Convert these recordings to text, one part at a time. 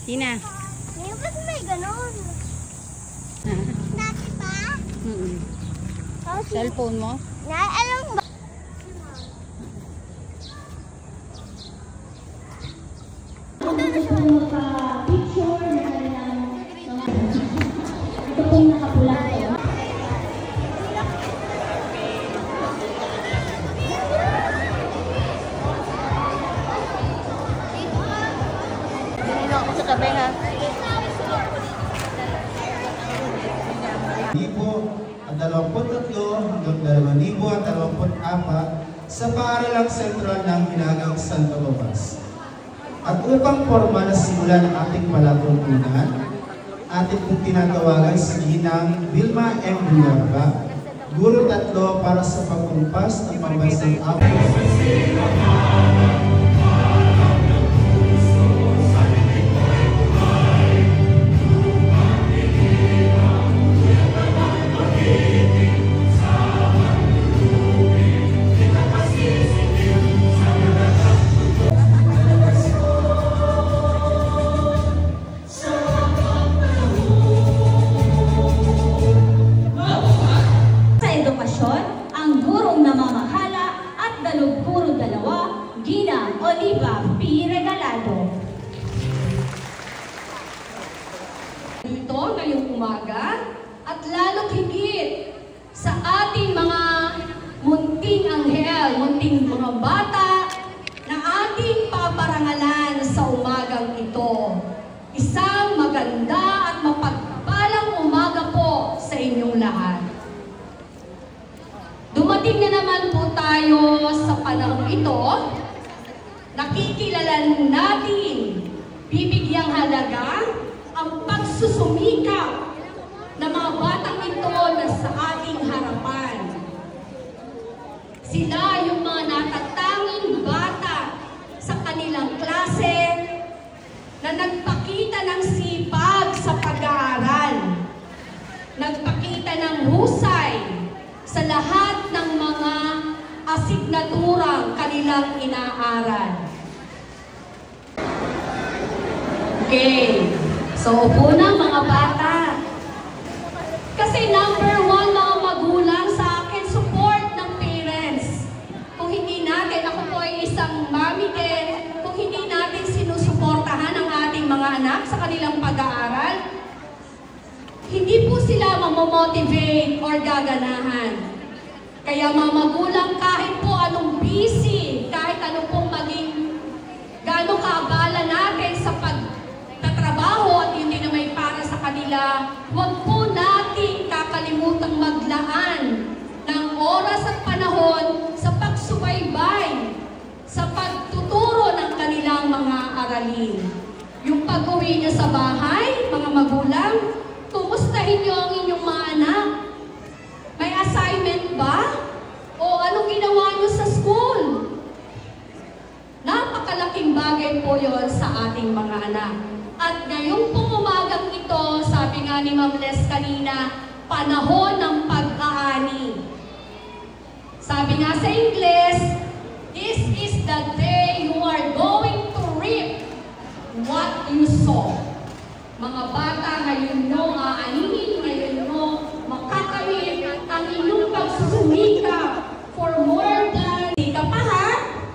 Tina. Ngayon ba't may ganon? Dati pa? Cellphone mo? Alam ba? Ito na siya. Picture na kanilang ito pong nakapula. Sabay ha. At 23 hanggang 2024 sa paaralang sentral ng Hinagang Santo Tomas. At upang formal na simulan ang ating palatuntunan, ating kong tinatawagan si Ginang Vilma M. Villarba, Guro 3 para sa pagkumpas ng pambansang awit. Dito ngayong umaga at lalo't higit sa ating mga munting anghel, munting mga bata na ating paparangalan sa umagang ito. Isang maganda at mapagpalang umaga po sa inyong lahat. Dumating na naman po tayo sa panahong ito. Nakikilala natin, bibigyang halaga ang pagsusumikap ng mga batang ito na sa ating harapan. Sila yung mga natatanging bata sa kanilang klase na nagpakita ng sipag sa pag-aaral, nagpakita ng husay sa lahat ng mga asignaturang kanilang inaaral. Okay. So, upo na mga bata. Kasi number 1 mga magulang sa akin, support ng parents. Kung hindi natin, ako po ay isang mami din, kung hindi natin sinusuportahan ang ating mga anak sa kanilang pag-aaral, hindi po sila mamomotivate or gaganahan. Kaya mga magulang, kahit po anong busy, kahit ano pong maging gaano kaabala natin sa pagtatrabaho at yun din na may para sa kanila, huwag po natin kakalimutang maglaan ng oras at panahon sa pagsubaybay, sa pagtuturo ng kanilang mga aralin. Yung pag-uwi nyo sa bahay, mga magulang, kumustahin nyo ang inyong mga anak? May assignment ba? O anong ginawa nyo sa school? Napakalaking bagay po yon sa ating mga anak. At ngayong pong umagang ito, sabi nga ni Ma'am Les kanina, panahon ng pag-aani. Sabi nga sa Ingles, this is the day you are going to reap what you sow. Mga bata, ngayon nyo aanihin, ngayon nyo makakamit ang inyong pagsusumika for more than ka pa ha?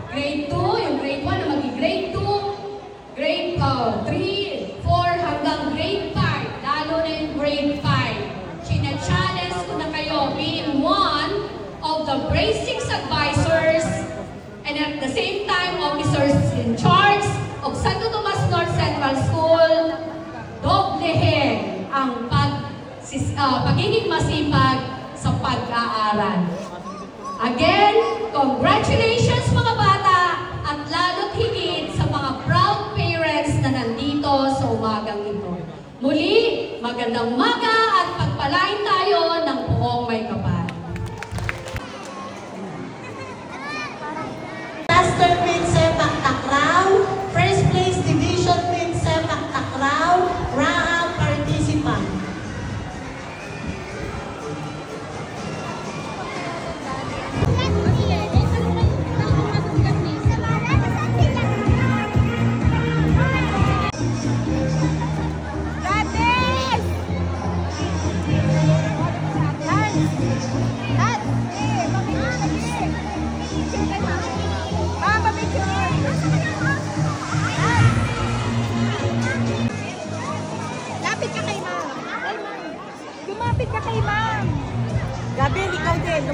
Grade 2, yung grade 1 na maging grade 2, grade 3, 4 hanggang grade 5, lalo na yung grade 5. China-challenge ko na kayo being one of the basics advisors and at the same time officers in charge of Santo Tomas North Central School, doblehin ang pagiging masipag sa pag-aaral. Again, congratulations mga bata at lalo't higit sa mga proud parents na nandito sa umagang ito. Muli, magandang umaga at pagpalain tayo ng buong may kapal. Master Team Sepak Takraw, First Place Division Team Sepak Takraw, Rahab participant.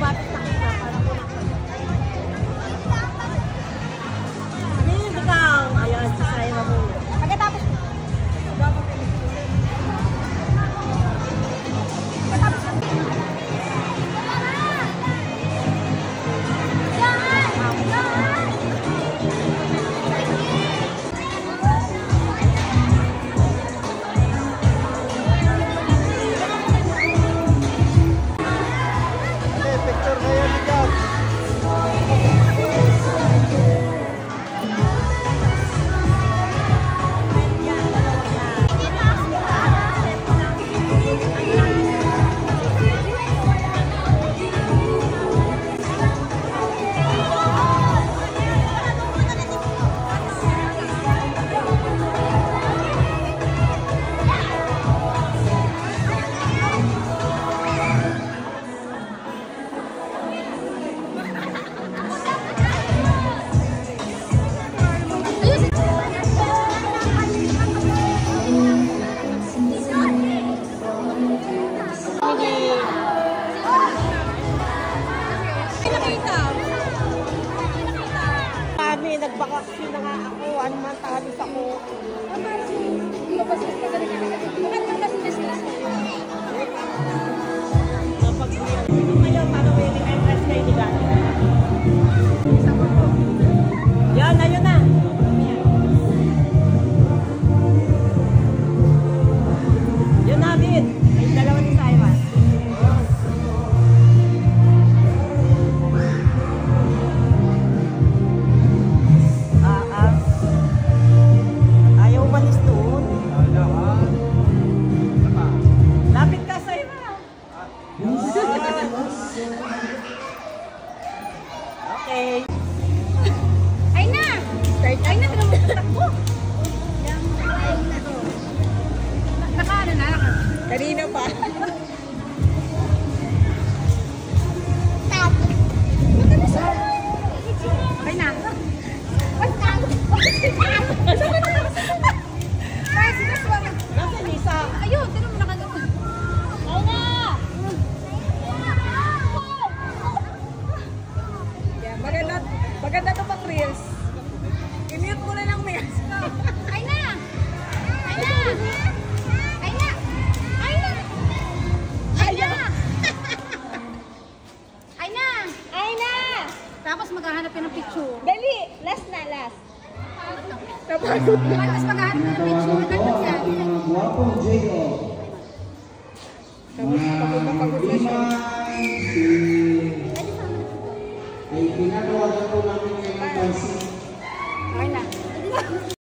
lumapit na kita. Parang ko lang. Sabihin ikaw. Ayan, si Saira mo. Pagkatapos, nagbakasyon na nga ako. Ano man talis ako. Ngayon, paano willing ang press kayo nila? Yan, ayun na. Yun namin. Yung dalawa ni Saira. Ayaw umalis doon. Lapit ka, Saira. Okay. ay na! Ay na, tignan mo sa takbo. Nakaano na? Kanina pa. Stop! Ay na! Stop! Ay, sige, suwag. Nasa Lisa? Ayun, tignan mo nakanood. Ay na! Maganda to pang reels. I-mute mo na lang reels. Ay na! Ay na! Ay na! Ay na! Ay na! Ay na! Ay na! Tapos maghahanap ka ng picture. Dali! Last na, last. Tapos maghahanap ka ng picture. Tapos yan. Mga guwapong J.O. Pagod na siya. Ay pinagawa na po namin ngayon ng pansin. Ay na.